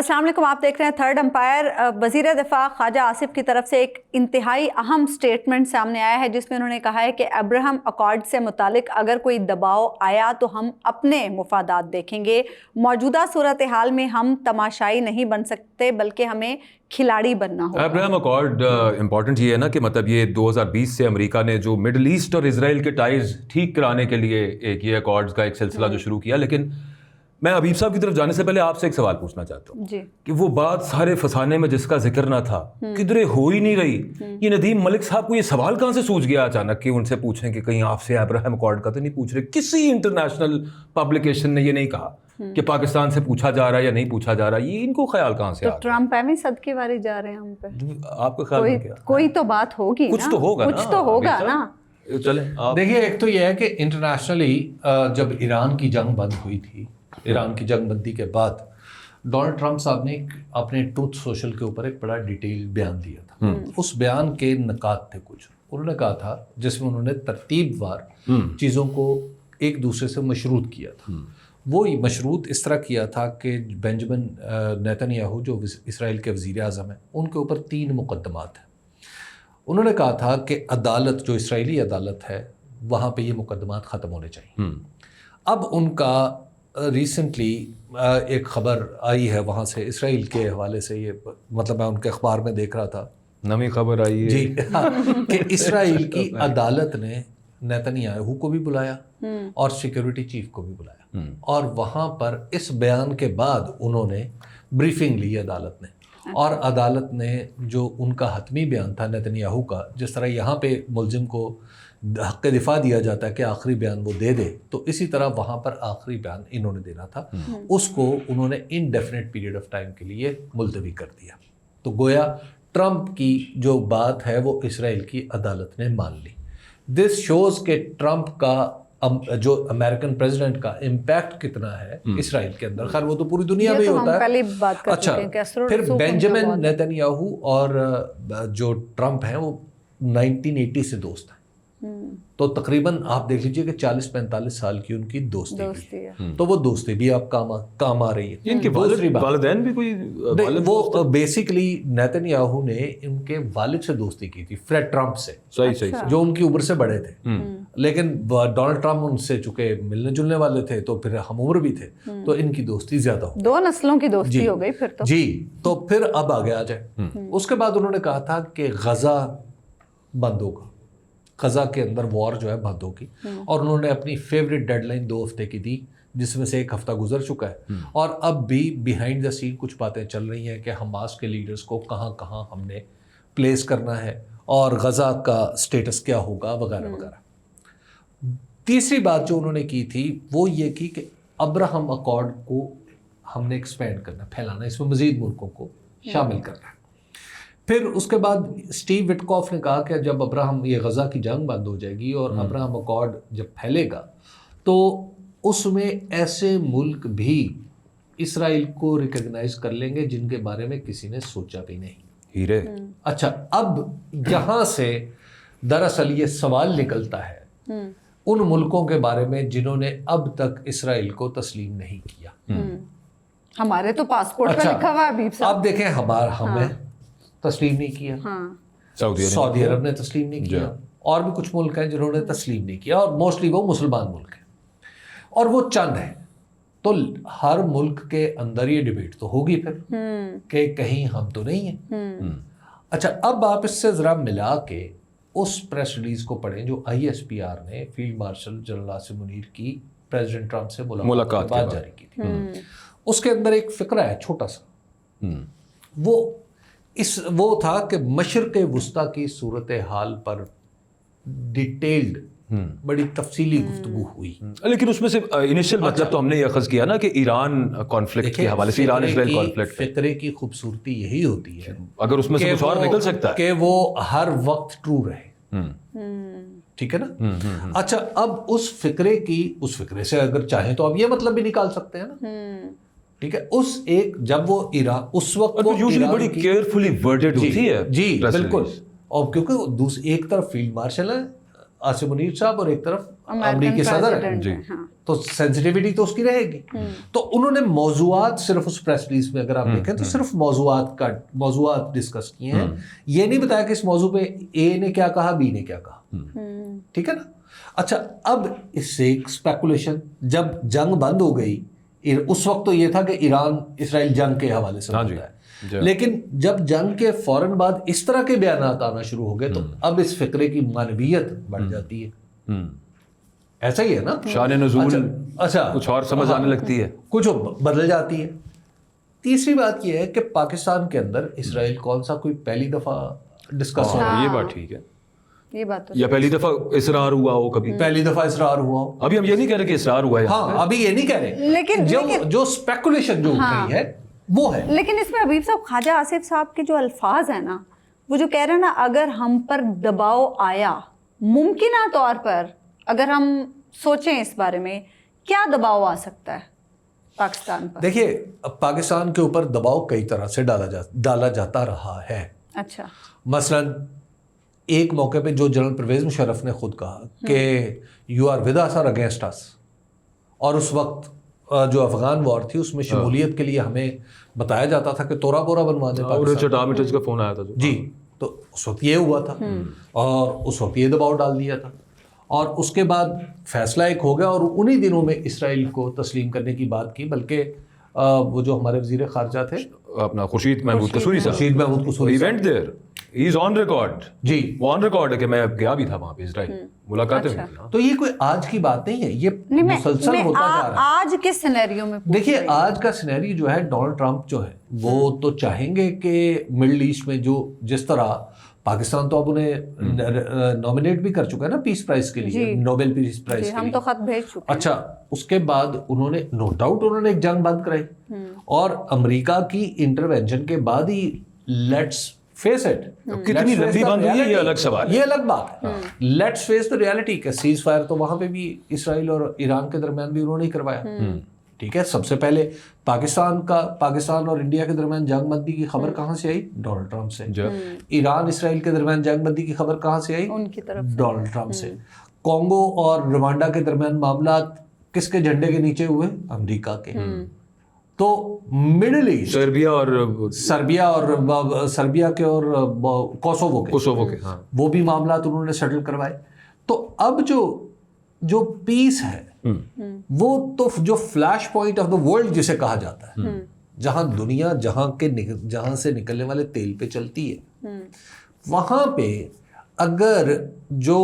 अस्सलाम वालेकुम, आप देख रहे हैं थर्ड एम्पायर। वज़ीर दिफा ख्वाजा आसिफ की तरफ से एक इंतहाई अहम स्टेटमेंट सामने आया है जिसमें उन्होंने कहा है कि अब्राहम अकॉर्ड से मुतालिक अगर कोई दबाव आया तो हम अपने मुफादात देखेंगे। मौजूदा सूरत हाल में हम तमाशाई नहीं बन सकते बल्कि हमें खिलाड़ी बनना होगा। अब्राहम अकॉर्ड इम्पॉर्टेंट ये है ना कि मतलब ये 2020 से अमेरिका ने जो मिडल ईस्ट और इसराइल के टाइज ठीक कराने के लिए एक ये अकॉर्ड्स का एक सिलसिला जो शुरू किया। लेकिन मैं हबीब साहब की तरफ जाने से पहले आपसे एक सवाल पूछना चाहता हूँ कि वो बात सारे फसाने में जिसका जिक्र ना था किधरे हो ही नहीं रही। ये नदीम मलिक साहब को ये सवाल कहाँ से सूझ गया अचानक कि उनसे पूछें कि कहीं आपसे अब्राहम अकॉर्ड का तो नहीं पूछ रहे? किसी इंटरनेशनल पब्लिकेशन ने ये नहीं कहा कि पाकिस्तान से पूछा जा रहा है या नहीं पूछा जा रहा है। ये इनको ख्याल कहाँ से आ गया? ट्रम्प एवं सदके वारी जा रहे हैं हम पे। आपका ख्याल में क्या? कोई तो बात होगी, कुछ तो होगा, कुछ तो होगा ना। चले देखिए, एक तो यह है कि इंटरनेशनली जब ईरान की जंग बंद हुई थी, ईरान की जंग बंदी के बाद डोनाल्ड ट्रंप साहब ने अपने ट्रूथ सोशल के ऊपर एक बड़ा डिटेल बयान दिया था। उस बयान के निकात थे कुछ, उन्होंने कहा था जिसमें उन्होंने तरतीबवार चीज़ों को एक दूसरे से मशरूत किया था। वो मशरूत इस तरह किया था कि बेंजामिन नेतन्याहू जो इसराइल के वज़ीर आज़म हैं, उनके ऊपर 3 मुकदमात हैं। उन्होंने कहा था कि अदालत जो इसराइली अदालत है वहाँ पे ये मुकदमात ख़त्म होने चाहिए। अब उनका रिसेंटली एक ख़बर आई है वहाँ से, इसराइल के हवाले से, ये मतलब मैं उनके अखबार में देख रहा था, नवी खबर आई है जी कि इसराइल की अदालत ने नेतन्याहू को भी बुलाया और सिक्योरिटी चीफ को भी बुलाया और वहाँ पर इस बयान के बाद उन्होंने ब्रीफिंग ली अदालत ने। और अदालत ने जो उनका हतमी बयान था नेतन्याहू का, जिस तरह यहाँ पे मुलजिम को हक़ दिफा दिया जाता है कि आखिरी बयान वो दे दे, तो इसी तरह वहाँ पर आखिरी बयान इन्होंने देना था, उसको उन्होंने इनडेफिनेट पीरियड ऑफ टाइम के लिए मुलतवी कर दिया। तो गोया ट्रंप की जो बात है वो इसराइल की अदालत ने मान ली। दिस शोज़ के ट्रंप का जो अमेरिकन प्रेसिडेंट का इम्पैक्ट कितना है इसराइल के अंदर। खैर वो तो पूरी दुनिया में होता है। अच्छा, फिर बेंजामिन नेतन्याहू और जो ट्रंप हैं वो 1980 से दोस्त हैं। तो तकरीबन आप देख लीजिए कि 40-45 साल की उनकी दोस्ती है। तो वो दोस्ती भी आप काम आ रही है। इनके वालिदैन भी कोई वो बेसिकली नेतन्याहू ने इनके वालिद से दोस्ती की थी, फ्रेड ट्रंप से, सही जो उनकी उम्र से बड़े थे। लेकिन डोनाल्ड ट्रंप उनसे चुके मिलने जुलने वाले थे, तो फिर हम उम्र भी थे, तो इनकी दोस्ती ज्यादा हो, 2 नस्लों की दोस्ती हो गई फिर तो। जी, तो फिर अब आगे आ जाए। उसके बाद उन्होंने कहा था कि गजा बंद होगा, गजा के अंदर वॉर जो है बंद होगी, और उन्होंने अपनी फेवरेट डेडलाइन 2 हफ्ते की दी, जिसमें से 1 हफ्ता गुजर चुका है। और अब भी बिहाइंड द सीन कुछ बातें चल रही हैं कि हमास के लीडर्स को कहाँ कहाँ हमने प्लेस करना है और गजा का स्टेटस क्या होगा वगैरह वगैरह। तीसरी बात जो उन्होंने की थी वो ये की कि अब्राहम अकॉर्ड को हमने एक्सपेंड करना, फैलाना, इसमें मज़ीद मुल्कों को शामिल करना है। फिर उसके बाद स्टीव विटकॉफ ने कहा कि जब अब्राहम, ये गज़ा की जंग बंद हो जाएगी और अब्राहम अकॉर्ड जब फैलेगा तो उसमें ऐसे मुल्क भी इसराइल को रिकग्नाइज कर लेंगे जिनके बारे में किसी ने सोचा भी नहीं। हीरे। अच्छा, अब यहाँ से दरअसल ये सवाल निकलता है उन मुल्कों के बारे में जिन्होंने अब तक इसराइल को तस्लीम नहीं किया। हमारे तो पासपोर्ट पे लिखा हुआ है हबीब साहब। अब देखें, हमें तस्लीम नहीं किया, सऊदी अरब ने तस्लीम नहीं किया, और भी कुछ मुल्क हैं जिन्होंने तस्लीम नहीं किया, और मोस्टली वो मुसलमान मुल्क हैं, और वो चंद हैं। तो हर मुल्क के अंदर ये डिबेट तो होगी फिर कि कहीं हम तो नहीं हैं। अच्छा, अब आप इससे ज़रा मिला के उस प्रेस रिलीज को पढ़ें जो ISPR ने field marshal general Asim Munir की प्रेसिडेंट ट्रंप से मुलाकात के बाद जारी की थी। उसके अंदर एक फ़िक्रा है छोटा सा, वो था कि मशरिक़ वुस्ता की सूरत हाल पर डिटेल्ड बड़ी तफसीली गुफ्तगू हुई। लेकिन उसमें से इनिशियल मतलब तो हमने ये अखज़ किया ना कि ईरान कॉन्फ्लिक्ट के हवाले से, ईरान इजराइल कॉन्फ्लिक्ट, फ़िक्रे की खूबसूरती यही होती है अगर उसमें से कुछ और निकल सकता है कि वो हर वक्त ट्रू रहे। ठीक है ना। अच्छा, अब उस फिक्रे से अगर चाहें तो अब ये मतलब भी निकाल सकते हैं ना। ठीक है, जब वो ईरान उस वक्त वो यूजुअली बड़ी केयरफुली वर्डेड होती है। जी बिल्कुल। और क्योंकि एक तरफ फील्ड मार्शल है आसिम मुनीर साहब और एक तरफ अमेरिकी सदर है, जी, तो सेंसिटिविटी तो उसकी रहेगी। तो उन्होंने मौजूआत सिर्फ उस प्रेस रिलीज में अगर आप देखें तो सिर्फ मौजूआत डिस्कस किए हैं, ये नहीं बताया कि इस मौजू पे ए ने क्या कहा, बी ने क्या कहा, ठीक है ना। अच्छा, अब इससे एक स्पेकुलेशन, जब जंग बंद हो गई, उस वक्त तो ये था कि ईरान इसराइल जंग के हवाले से होता है, लेकिन जब जंग के फौरन बाद इस तरह के बयानात आना शुरू हो गए तो अब इस फिक्रे की मानवीयत बढ़ जाती है। ऐसा ही है ना, शान नुज़ूल अच्छा कुछ और समझ आने लगती है, कुछ बदल जाती है। तीसरी बात यह है कि पाकिस्तान के अंदर इसराइल कौन सा कोई पहली दफा डिस्कस हो रहा है, ये बात ठीक है, ये बात तो या पहली दफा इसरार हुआ हो कभी, पहली दफा इसरार हुआ हो। अभी हम ये नहीं कह रहे कि इसरार हुआ है, हाँ, अभी ये नहीं कह रहे, लेकिन जो स्पेकुलेशन जो उठ रही है वो है। लेकिन इसमें हबीब साहब, ख्वाजा आसिफ साहब के जो अल्फाज है ना, वो जो कह रहे हैं ना, अगर हम पर दबाव आया, मुमकिन तौर पर अगर हम सोचें इस बारे में, क्या दबाव आ सकता है पाकिस्तान पर? देखिए, पाकिस्तान के ऊपर दबाव कई तरह से डाला जाता रहा है। अच्छा, मसलन एक मौके पे जो जनरल परवेज मुशर्रफ ने खुद कहा कि यू आर विद अस और अगेंस्ट अस, और उस वक्त जो अफगान वॉर थी उसमें शमूलियत के लिए हमें बताया जाता था कि तोरा बोरा बनवा दे और रिचर्ड आर्मिटेज का फोन आया था जी, तो उस वक्त ये हुआ था और उस वक्त ये दबाव डाल दिया था, और उसके बाद फैसला एक हो गया और उन्हीं दिनों में इसराइल को तस्लीम करने की बात की। बल्कि वो जो हमारे वज़ीर ख़ारजा थे अपना Khurshid Mahmood Kasuri sahab, Khurshid Mahmood Kasuri event there, he is on record, जी, ऑन रिकॉर्ड है कि मैं गया भी था वहाँ पे इसराइल, मुलाकातें हुई थी। तो ये कोई आज की बात नहीं है, ये मुसलसल होता जा रहा है। आज किस सिनेरियो में देखिए, आज का सिनेरियो जो है, डोनाल्ड ट्रंप जो है वो तो चाहेंगे कि मिडल ईस्ट में जो जिस तरह पाकिस्तान तो अब उन्हें नॉमिनेट भी कर चुका है ना पीस प्राइज के लिए, नोबेल पीस प्राइज के हम लिए, तो खत भेज चुके हैं। अच्छा, उसके बाद उन्होंने नो डाउट उन्होंने एक जंग बंद कराई, और अमेरिका की इंटरवेंशन के बाद ही, लेट्स फेस इट, कितनी लंबी बंद हुई है ये अलग सवाल है, ये अलग बात है। लेट्स फेस द रियलिटी कि सीज फायर तो वहां पे भी इसराइल और ईरान के दरमियान भी उन्होंने ही करवाया, ठीक है। सबसे पहले पाकिस्तान और इंडिया के दरमियान जंग बंदी की खबर कहाँ से आई? डोनाल्ड ट्रंप से। ईरान इसराइल के दरमियान जंग बंदी की खबर कहाँ से आई? उनकी तरफ, डोनाल्ड ट्रंप से। कॉन्गो और रवांडा के दरमियान मामला किसके झंडे के नीचे हुए? अमेरिका के। तो मिडिल ईस्ट, सर्बिया के और कोसोवो के हाँ, वो भी मामला उन्होंने सेटल करवाए। तो अब जो पीस है वो तो जो flash point of the world जिसे कहा जाता है, जहां दुनिया जहां से निकलने वाले तेल पे चलती है, वहां पे अगर जो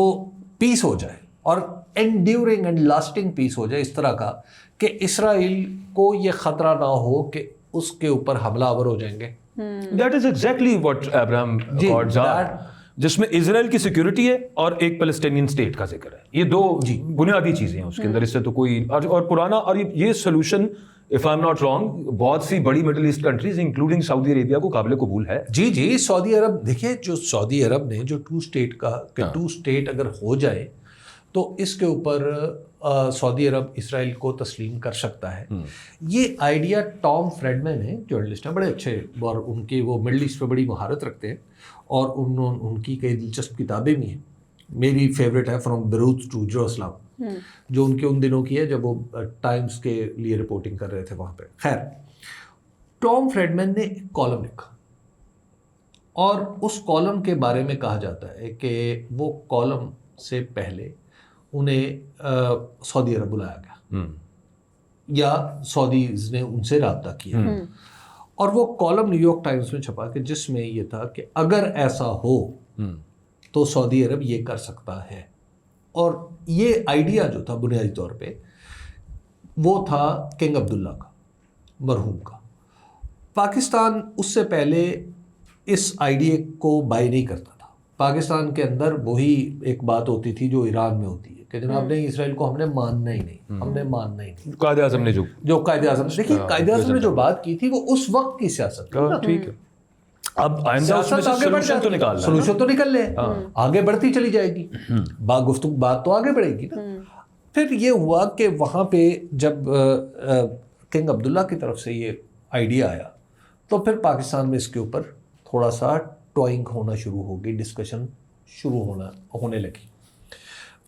पीस हो जाए और एंड्यूरिंग एंड लास्टिंग पीस हो जाए इस तरह का कि इसराइल को ये खतरा ना हो कि उसके ऊपर हमलावर हो जाएंगे, that is exactly what Abraham Accords are, जिसमें इजराइल की सिक्योरिटी है और एक पैलेस्टीनियन स्टेट का जिक्र है। ये दो बुनियादी चीजें हैं उसके अंदर, इससे तो कोई और पुराना, और ये solution if I am not wrong बहुत सी बड़ी middle east countries including Saudi Arabia को काबिल कबूल है। जी, सऊदी अरब, देखिए जो सऊदी अरब ने जो टू स्टेट अगर हो जाए तो इसके ऊपर सऊदी अरब इसराइल को तस्लीम कर सकता है। ये आइडिया टॉम फ्रेडमैन है, जर्नलिस्ट हैं, बड़े अच्छे, और उनकी वो मिडल ईस्ट पे बड़ी महारत रखते हैं, और उनकी कई दिलचस्प किताबें भी हैं। मेरी फेवरेट है फ्रॉम बेरूत टू जेरूसलम, जो उनके उन दिनों की है जब वो टाइम्स के लिए रिपोर्टिंग कर रहे थे वहाँ पे। खैर, टॉम फ्रेडमैन ने एक कॉलम लिखा, और उस कॉलम के बारे में कहा जाता है कि वो कॉलम से पहले उन्हें सऊदी अरब बुलाया गया, या सऊदीज ने उनसे राब्ता किया, और वो कॉलम न्यूयॉर्क टाइम्स में छपा कि जिसमें ये था कि अगर ऐसा हो तो सऊदी अरब ये कर सकता है। और ये आइडिया जो था बुनियादी तौर पे वो था किंग अब्दुल्ला का, मरहूम का। पाकिस्तान उससे पहले इस आइडिया को बाय नहीं करता था। पाकिस्तान के अंदर वही एक बात होती थी जो ईरान में होती है कि जनाब नहीं, इसराइल को हमने मानना ही नहीं, हमने मानना ही नहीं। कायदे आज़म ने जो कायदे आज़म, देखिए कायदे आज़म ने जो बात की थी वो उस वक्त की सियासत थी। ठीक है, अब आइंदा उसमें से सोल्यूशन तो निकालना, सोल्यूशन तो निकल ले, आगे बढ़ती चली जाएगी, बात तो आगे बढ़ेगी ना। फिर ये हुआ कि वहाँ पे जब किंग अब्दुल्ला की तरफ से ये आइडिया आया तो फिर पाकिस्तान में इसके ऊपर थोड़ा सा टॉइंग होना शुरू हो गई, डिस्कशन शुरू होने लगी।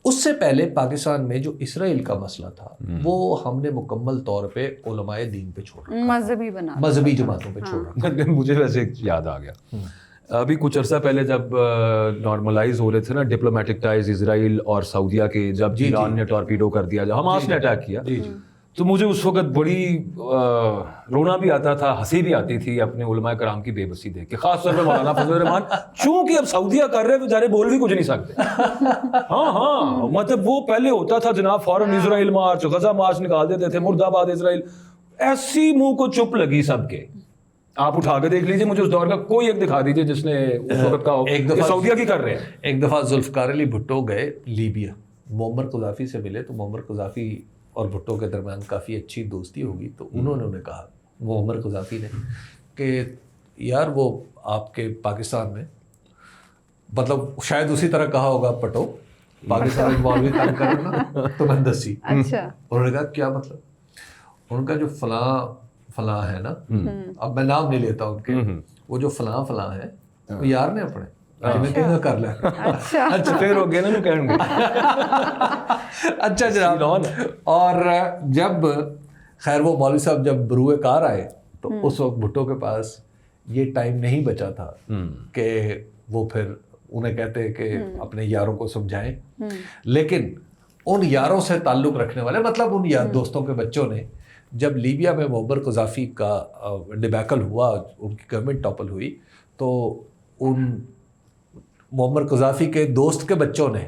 اس سے پہلے پاکستان میں جو اسرائیل کا مسئلہ تھا وہ ہم نے مکمل طور پہ علماء دین پہ چھوڑا, مذہبی جماعتوں پہ چھوڑا. مجھے ویسے یاد آ گیا, ابھی کچھ عرصہ پہلے جب نارملائز ہو رہے تھے نا ڈپلومیٹک ٹائز اسرائیل اور سعودیہ کے, جب ایران نے ٹارپیڈو کر دیا, جب حماس نے اٹیک کیا, تو مجھے اس وقت بڑی رونا بھی آتا تھا, ہنسی بھی آتی تھی اپنے علماء کرام کی بے بسی دیکھ کے, خاص طور پہ مولانا فضل الرحمان, چونکہ اب سعودیہ کر رہے بیچارے بول بھی کچھ نہیں سکتے. ہاں مطلب وہ پہلے ہوتا تھا جناب فوراً اسرائیل مارچ, غزہ مارچ نکال دیتے تھے, مرد آباد اسرائیل, ایسی منہ کو چپ لگی سب کے. آپ اٹھا کے دیکھ لیجیے, مجھے اس دور کا کوئی ایک دکھا دیجیے جس نے اس وقت کہا ہو سعودیہ کی کر رہے ہیں. ایک دفعہ ذوالفقار علی بھٹو گئے لیبیا, معمر قذافی سے ملے, تو معمر قذافی اور بھٹو کے درمیان کافی اچھی دوستی ہوگی, تو انہوں نے انہیں کہا, معمر قذافی نے, کہ یار وہ آپ کے پاکستان میں, مطلب شاید اسی طرح کہا ہوگا پٹو, پاکستان میں مولوی کام کرنا تو میں دسی. انہوں نے کہا کیا مطلب؟ ان کا جو فلاں ہے نا, اب میں نام نہیں لیتا ان کے, وہ جو فلاں ہے وہ یار نے اپنے کر لیں. اچھا پھر ہو گیا نا کہیں گے. اچھا جناب, اور جب خیر وہ مولوی صاحب جب بروئے کار آئے تو اس وقت بھٹو کے پاس یہ ٹائم نہیں بچا تھا کہ وہ پھر انہیں کہتے کہ اپنے یاروں کو سمجھائیں, لیکن ان یاروں سے تعلق رکھنے والے, مطلب ان یار دوستوں کے بچوں نے جب لیبیا میں معمر قذافی کا ڈیبیکل ہوا, ان کی گورنمنٹ ٹاپل ہوئی, تو ان معمر قذافی کے دوست کے بچوں نے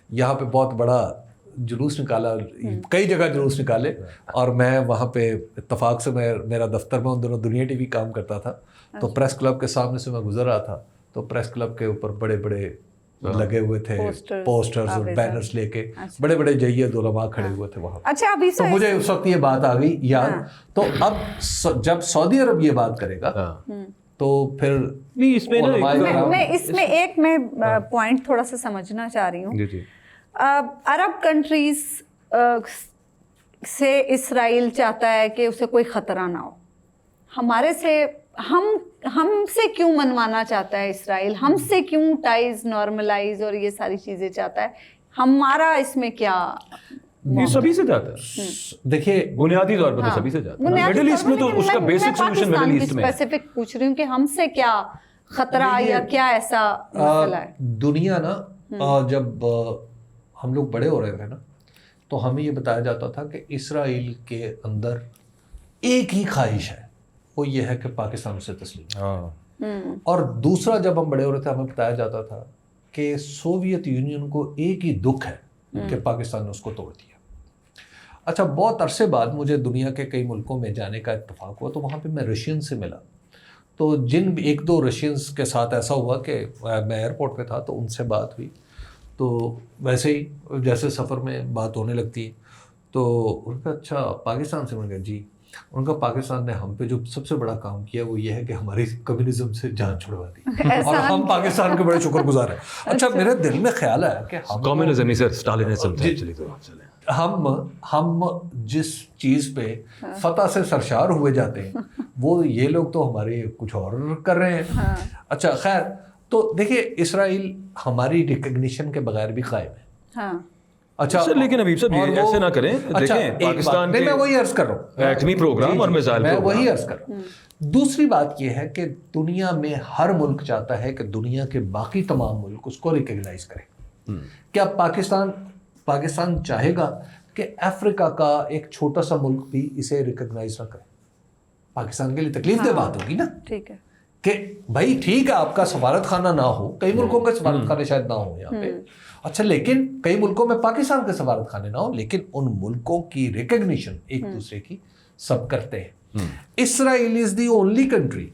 یہاں پہ بہت بڑا جلوس نکالا, کئی جگہ جلوس نکالے, اور میں وہاں پہ اتفاق سے میرا دفتر میں ان دنوں دنیا ٹی وی کام کرتا تھا, تو پریس کلب کے سامنے سے میں گزر رہا تھا, تو پریس کلب کے اوپر بڑے بڑے لگے ہوئے تھے پوسٹرز اور بینرز لے کے, بڑے بڑے جید علماء کھڑے ہوئے تھے وہاں. اچھا ابھی تو مجھے اس وقت یہ بات آ گئی یاد. تو اب جب سعودی عرب یہ بات کرے گا تو پھر اس میں ایک میں پوائنٹ تھوڑا سا سمجھنا چاہ رہی ہوں. عرب کنٹریز سے اسرائیل چاہتا ہے کہ اسے کوئی خطرہ نہ ہو, ہمارے سے ہم سے کیوں منوانا چاہتا ہے اسرائیل, ہم سے کیوں ٹائز نارملائز اور یہ ساری چیزیں چاہتا ہے, ہمارا اس میں کیا؟ یہ سبھی سے جاتا ہے, دیکھیے بنیادی طور پر تو سبھی سے جاتا ہے. مڈل ایسٹ میں تو اس کا بیسک سولوشن مڈل ایسٹ میں اسپیسیفک پوچھ رہی ہوں کہ ہم سے کیا خطرہ یا کیا ایسا مسئلہ ہے. دنیا نا جب ہم لوگ بڑے ہو رہے تھے نا, تو ہمیں یہ بتایا جاتا تھا کہ اسرائیل کے اندر ایک ہی خواہش ہے, وہ یہ ہے کہ پاکستان سے تسلیم. اور دوسرا جب ہم بڑے ہو رہے تھے ہمیں بتایا جاتا تھا کہ سوویت یونین کو ایک ہی دکھ ہے کہ پاکستان نے اس کو توڑ دیا. اچھا بہت عرصے بعد مجھے دنیا کے کئی ملکوں میں جانے کا اتفاق ہوا, تو وہاں پہ میں رشین سے ملا, تو جن ایک دو رشینز کے ساتھ ایسا ہوا کہ میں ایئرپورٹ پہ تھا تو ان سے بات ہوئی, تو ویسے ہی جیسے سفر میں بات ہونے لگتی ہے, تو ان کا اچھا پاکستان سے, میں نے کہا جی. ان کا پاکستان نے ہم پہ جو سب سے بڑا کام کیا وہ یہ ہے کہ ہماری کمیونزم سے جان چھڑوا دی, اور ہم پاکستان کے بڑے شکر گزار ہیں. اچھا میرے دل میں خیال آیا کہ کمیونزم نہیں سر, اسٹالنزم تھا. ہم جس چیز پہ فتح سے سرشار ہوئے جاتے ہیں وہ یہ لوگ تو ہمارے کچھ اور کر رہے ہیں. اچھا خیر, تو دیکھیے اسرائیل ہماری ریکگنیشن کے بغیر بھی قائم ہے. اچھا لیکن حبیب صاحب یہ ایسے نہ کریں, دیکھیں پاکستان میں وہی عرض کر رہا ہوں, ایٹمی پروگرام اور میزائل میں وہی عرض کر رہا ہوں. دوسری بات یہ ہے کہ دنیا میں ہر ملک چاہتا ہے کہ دنیا کے باقی تمام ملک اس کو ریکگنائز کریں. کیا پاکستان چاہے گا کہ افریقہ کا ایک چھوٹا سا ملک بھی اسے ریکگنائز نہ کرے؟ پاکستان کے لیے تکلیف دہ بات ہوگی نا, ٹھیک ہے کہ بھائی ٹھیک ہے آپ کا سفارت خانہ نہ ہو, کئی ملکوں کے سفارت خانے شاید نہ ہو یہاں پہ, اچھا لیکن کئی ملکوں میں پاکستان کے سفارت خانے نہ ہو, لیکن ان ملکوں کی ریکگنیشن ایک دوسرے کی سب کرتے ہیں. اسرائیل از دی اونلی کنٹری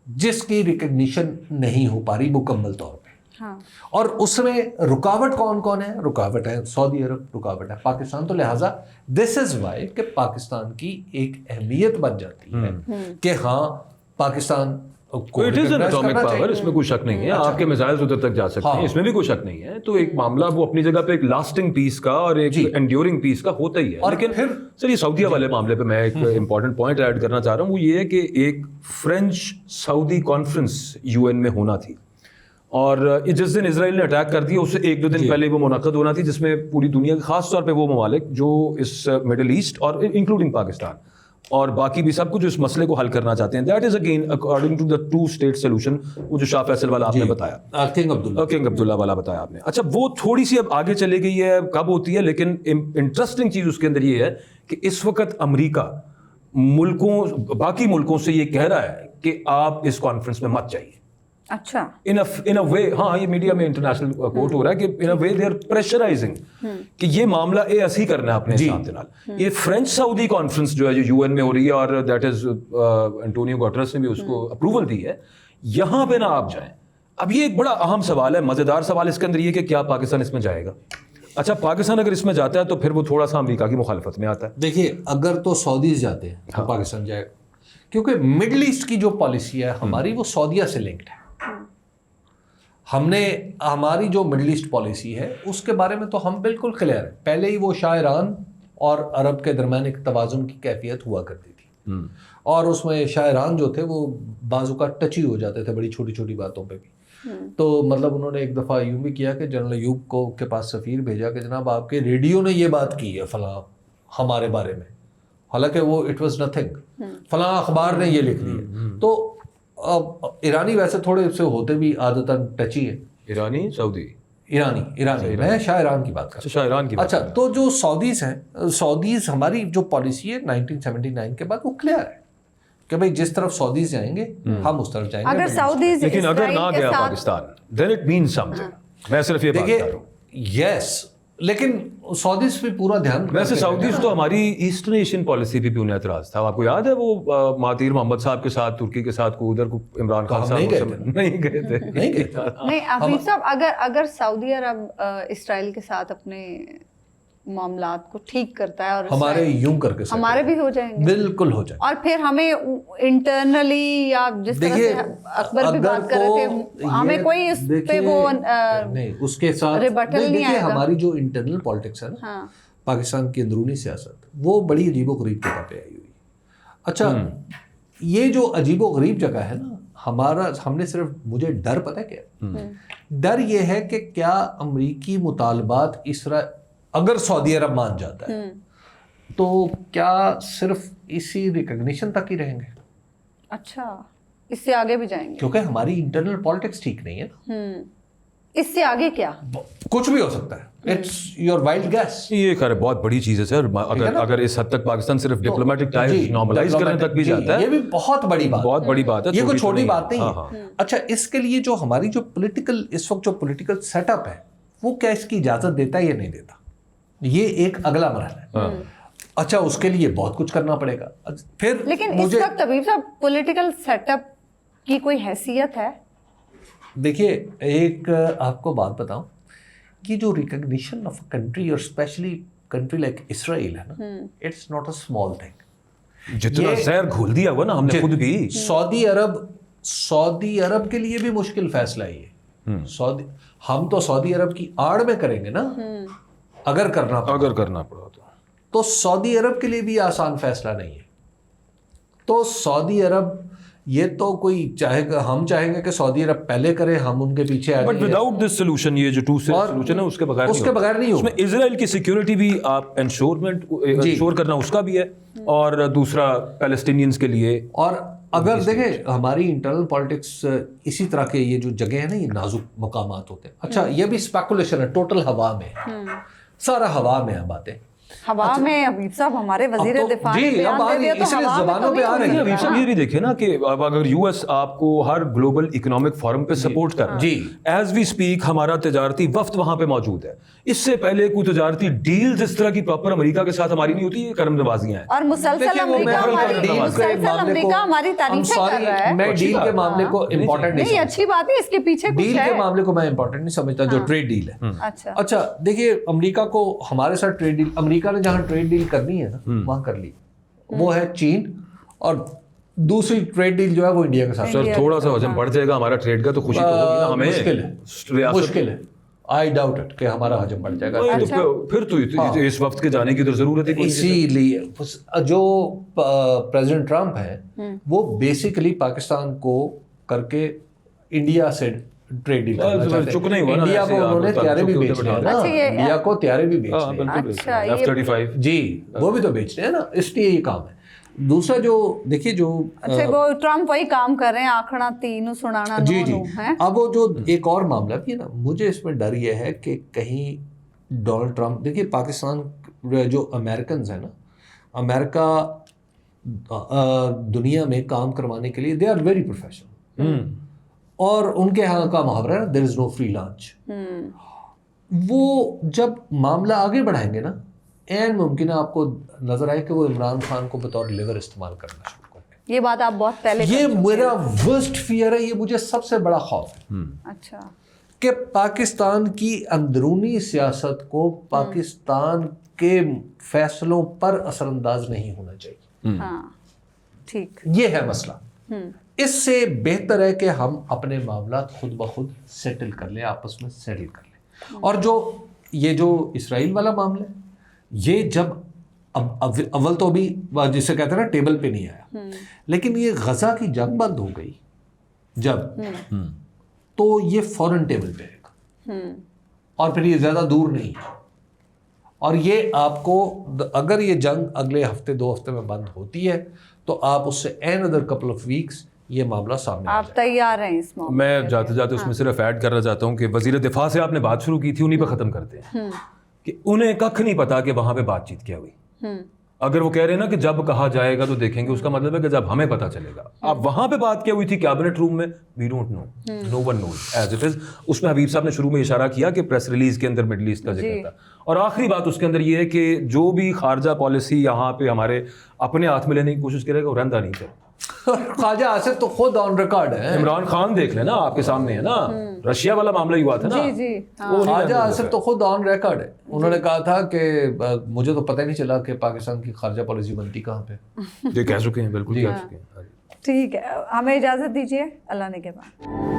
جس کی ریکگنیشن نہیں ہو پا رہی مکمل طور پہ, اور اس میں رکاوٹ کون کون ہے؟ رکاوٹ ہے سعودی عرب, رکاوٹ ہے پاکستان. تو لہٰذا دس از وائی کہ پاکستان کی ایک اہمیت بن جاتی ہے کہ ہاں Pakistan it is an atomic power, اس میں کوئی شک نہیں ہے. آپ کے میزائلز ادھر تک جا سکتے ہیں, اس میں بھی کوئی شک نہیں ہے. تو ایک معاملہ وہ اپنی جگہ پہ ایک لاسٹنگ پیس کا اور ایک انڈیورنگ پیس کا ہوتا ہی ہے. لیکن پھر سر یہ سعودیہ والے معاملے پہ میں ایک امپورٹنٹ پوائنٹ ایڈ کرنا چاہ رہا ہوں, وہ یہ ہے کہ ایک فرینچ سعودی کانفرنس UN میں ہونا تھی, اور جس دن اسرائیل نے اٹیک کر دیا اس سے ایک دو دن پہلے وہ منعقد ہونا تھی جس میں پوری دنیا کے خاص طور پہ وہ ممالک جو اس مڈل ایسٹ اور انکلوڈنگ پاکستان اور باقی بھی سب کچھ جو اس مسئلے کو حل کرنا چاہتے ہیں. That is again according to the 2 state solution, وہ جو شاہ فیصل والا آپ نے بتایا, کنگ عبداللہ والا بتایا آپ نے. اچھا وہ تھوڑی سی اب آگے چلے گئی ہے, کب ہوتی ہے, لیکن انٹرسٹنگ چیز اس کے اندر یہ ہے کہ اس وقت امریکہ باقی ملکوں سے یہ کہہ رہا ہے کہ آپ اس کانفرنس میں مت جائیے. اچھا in a way, ہاں یہ میڈیا میں انٹرنیشنل کوٹ ہو رہا ہے کہ in a way they are pressurizing کہ یہ معاملہ ایسی کرنا ہے اپنے حساب سے. یہ فرینچ سعودی کانفرنس جو ہے جو یو این میں ہو رہی ہے اور دیٹ از انٹونیو گوٹرس نے بھی اس کو اپروول دی ہے, یہاں پہ نہ آپ جائیں. اب یہ ایک بڑا اہم سوال ہے, مزیدار سوال اس کے اندر یہ کہ کیا پاکستان اس میں جائے گا. اچھا پاکستان اگر اس میں جاتا ہے تو پھر وہ تھوڑا سا امریکہ کی مخالفت میں آتا ہے. دیکھیے اگر تو سعودیز جاتے ہیں تو پاکستان جائے گا, کیونکہ مڈل ایسٹ کی جو پالیسی ہے ہماری وہ سعودیہ سے لنکڈ ہے. ہم نے ہماری جو مڈل ایسٹ پالیسی ہے اس کے بارے میں تو ہم بالکل کلیئر ہیں. پہلے ہی وہ شاہ ایران اور عرب کے درمیان ایک توازن کی کیفیت ہوا کرتی تھی, اور اس میں شاہ ایران جو تھے وہ بعض اوقات ٹچی ہو جاتے تھے بڑی چھوٹی چھوٹی باتوں پہ بھی. تو مطلب انہوں نے ایک دفعہ یوں بھی کیا کہ جنرل ایوب کو کے پاس سفیر بھیجا کہ جناب آپ کے ریڈیو نے یہ بات کی ہے فلاں ہمارے بارے میں, حالانکہ وہ اٹ واز نتھنگ, فلاں اخبار نے یہ لکھ دیا. تو ایرانی ویسے تھوڑے سے ہوتے بھی عادتاً ٹچی ہے. ایرانی سعودی ایرانی میں شاہ ایران کی بات کرتا شاہ ایران کی. اچھا تو جو سعودیز ہیں, سعودیز ہماری جو پالیسی ہے 1979 کے بعد وہ کلیئر ہے کہ بھائی جس طرف سعودیز جائیں گے ہم اس طرف جائیں گے. اگر سعودیز لیکن اگر نہ گیا Pakistan then it means something. میں صرف یہ بات کر رہا ہوں. یس, لیکن سعودیز پہ پورا دھیان. ویسے سعودیز تو ہماری ایسٹرن ایشین پالیسی پہ بھی انہیں اعتراض تھا. آپ کو یاد ہے وہ مہاتیر محمد صاحب کے ساتھ ترکی کے ساتھ کو ادھر عمران خان صاحب نہیں گئے تھے. نہیں حفیظ صاحب, اگر سعودی عرب اسرائیل کے ساتھ اپنے معاملات کو ٹھیک کرتا ہے اور ہمارے یوں کر کے ہمارے بھی ہو جائیں گے, بالکل ہو جائیں, اور پھر ہمیں انٹرنلی یا جس طرح سے اکبر بھی بات کر رہے تھے ہمیں کوئی اس پہ وہ نہیں اس کے ساتھ دیکھیے ہماری جو انٹرنل پالیٹکس ہے نا پاکستان کی اندرونی سیاست وہ بڑی عجیب و غریب جگہ پہ آئی ہوئی. اچھا یہ جو عجیب و غریب جگہ ہے نا ہم نے صرف, مجھے ڈر پتہ کیا ڈر یہ ہے کہ کیا امریکی مطالبات اگر سعودی عرب مان جاتا ہے تو کیا صرف اسی ریکگنیشن تک ہی رہیں گے. اچھا اس سے آگے بھی جائیں گے کیونکہ ہماری انٹرنل پالیٹکس ٹھیک نہیں ہے نا. اس سے آگے کیا کچھ بھی ہو سکتا ہے, اٹس یور وائلڈ گیس. یہ خیر بہت بڑی چیز ہے سر, اگر اس حد تک پاکستان صرف ڈپلومیٹک ٹائز نارملائز کرنے تک بھی جاتا ہے یہ بھی بہت بڑی بات ہے, یہ کوئی چھوٹی بات نہیں ہے. اچھا اس کے لیے جو ہماری جو پولیٹیکل اس وقت جو پولیٹیکل سیٹ اپ ہے وہ کیا اس کی اجازت دیتا ہے یا نہیں دیتا, یہ ایک اگلا مرحلہ ہے. اچھا اس کے لیے بہت کچھ کرنا پڑے گا. پھر لیکن اس وقت طبیب صاحب پولیٹیکل سیٹ اپ کی کوئی حیثیت ہے؟ دیکھیے ایک آپ کو بات بتاؤں, یہ جو ریکگنیشن آف کنٹری اور اسپیشلی کنٹری لائک اسرائیل ہے نا, it's not a small thing. جتنا زہر گھول دیا ہوا نا ہم نے خود بھی. سعودی عرب کے لیے بھی مشکل فیصلہ ہے. ہم تو سعودی عرب کی آڑ میں کریں گے نا اگر کرنا پڑا تو سعودی عرب کے لیے بھی آسان فیصلہ نہیں ہے. تو سعودی عرب یہ تو کوئی چاہے گا, ہم چاہیں گے کہ سعودی عرب پہلے کرے, ہم ان کے پیچھے آ جائیں. بٹ وداؤٹ دس سولوشن, یہ جو 2 اسٹیٹ سولوشن ہے اس کے بغیر نہیں ہو. اس میں اسرائیل کی سیکیورٹی بھی آپ انشور کرنا اس کا بھی ہے, اور دوسرا پیلسٹینینز کے لیے. اور اگر دیکھیں ہماری انٹرنل پالیٹکس اسی طرح کے یہ جو جگہ ہیں نا یہ نازک مقامات ہوتے ہیں. اچھا یہ بھی اسپیکولیشن ہے, ٹوٹل ہوا میں, سارا ہوا میں اب باتیں ہوا میں. حبیب صاحب ہمارے وزیر دفاع زبانوں پہ آ رہے ہیں. حبیب صاحب یہ بھی دیکھیں نا کہ اب اگر یو ایس آپ کو ہر گلوبل اکنامک فورم پہ سپورٹ کر رہا ہے, ایز وی اسپیک ہمارا تجارتی وفد وہاں پہ موجود ہے. اس سے پہلے کوئی تجارتی ڈیل اس طرح کی پراپر امریکہ کے ساتھ ہماری نہیں ہوتی, یہ کرم نوازیاں ہیں. اور مسلسل امریکہ ہماری تعریفیں کر رہا ہے. میں ڈیل کے معاملے کو امپورٹنٹ نہیں, اچھی بات ہے, اس کے پیچھے کچھ ہے. ڈیل کے معاملے کو میں امپورٹنٹ نہیں سمجھتا جو ٹریڈ ڈیل ہے. اچھا دیکھیے امریکہ کو ہمارے ساتھ ٹریڈ ڈیل, امریکہ نے جہاں ٹریڈ ڈیل کرنی ہے نا وہاں کر لی, وہ ہے چین, اور دوسری ٹریڈ ڈیل جو ہے وہ انڈیا کے ساتھ. سر تھوڑا سا حجم بڑھ جائے گا ہمارا ٹریڈ کا تو خوشی تو ہوگی نا ہمیں. مشکل ہے, آئی ڈاؤٹ اٹ کہ ہمارا حجم بڑھ جائے گا. پھر تو اس وقت کے جانے کی تو ضرورت ہے. اسی لیے جو پریزیڈنٹ ٹرمپ ہے وہ بیسیکلی پاکستان کو کر کے انڈیا سے ट्रेड डील करना चाहते चुकना ही हुआ हैं। ना, इंडिया को ऐसे उन्होंने आप त्यारे भी चुकते बेचने हैं ना, अच्छा, ये- इंडिया को त्यारे भी बेचने हाँ हैं बिल्कुल अच्छा, बिल्कुल ये- F-35 जी, वो भी तो बेचने हैं ना, इसलिए ये काम है। दूसरा जो देखिए जो अच्छा वो ट्रम्प वही काम कर रहे हैं, आखना तीनों सुनाना जी जी, है। अब वो जो एक और मामला भी है ना, मुझे इसमें डर ये है कि कहीं डोनाल्ड ट्रम्प, देखिए पाकिस्तान जो अमेरिकन है ना, अमेरिका दुनिया में काम करवाने के लिए दे आर वेरी प्रोफेशनल, और उनके यहाँ का मुहावरा है ना, there is no free lunch. वो जब मामला आगे बढ़ाएंगे ना, एन मुमकिन है आपको नजर आए कि वो इमरान खान को बतौर लिवर इस्तेमाल करना शुरू कर दें। ये बात आप बहुत पहले ये मेरा वर्स्ट फियर है, ये मुझे सबसे बड़ा खौफ है अच्छा कि पाकिस्तान की अंदरूनी सियासत को पाकिस्तान के फैसलों पर असरअंदाज नहीं होना चाहिए। हाँ ठीक। ये है मसला। इससे बेहतर है कि हम अपने मामला खुद ब खुद सेटल कर लें, आपस में सेटल कर लें। और जो ये जो इसराइल वाला मामला है, ये जब अव्वल तो अभी जिसे कहते हैं ना टेबल पे नहीं आया, लेकिन ये गजा की जंग बंद हो गई जब, तो ये फौरन टेबल पे आएगा, और फिर ये ज़्यादा दूर नहीं है। और ये आपको अगर ये जंग अगले हफ्ते 2 हफ्ते में बंद होती है, तो आप उससे अनदर कपल ऑफ वीक्स ये मामला सामने आ आप तैयार हैं इस मौके मैं जाते जाते उसमें सिर्फ ऐड करना चाहता हूँ कि वजीर दिफा से आपने बात शुरू की थी, उन्हीं पर ख़त्म करते हैं कि उन्हें कख नहीं पता कि वहाँ पे बातचीत क्या हुई। अगर वो कह रहे हैं ना कि जब कहा जाएगा तो देखेंगे, उसका मतलब है कि जब हमें पता चलेगा। अब वहाँ पे बात क्या हुई थी कैबिनेट रूम में, we don't know, no one knows as it is. उसमें हबीब साहब ने शुरू में इशारा किया कि प्रेस रिलीज के अंदर मिडल ईस्ट का जिक्र था, और आखिरी बात उसके अंदर ये है कि जो भी खारजा पॉलिसी यहाँ पे हमारे अपने हाथ में लेने की कोशिश करेगा वो रहता नहीं चाहिए। ख्वाजा आसिफ तो खुद ऑन रिकॉर्ड है। इमरान खान देख लेना, आपके सामने है ना, रशिया वाला मामला ही हुआ था ना। जी जी वो नहीं ख्वाजा रहने आसिफ तो खुद ऑन रिकॉर्ड है। उन्होंने कहा था कि मुझे तो पता ही नहीं चला कि पाकिस्तान की खारजा पॉलिसी बनती कहाँ पे। देते। ये कह चुके हैं, बिल्कुल कह चुके हैं। ठीक है, हमें इजाज़त दीजिए, अल्लाह ने के बाद।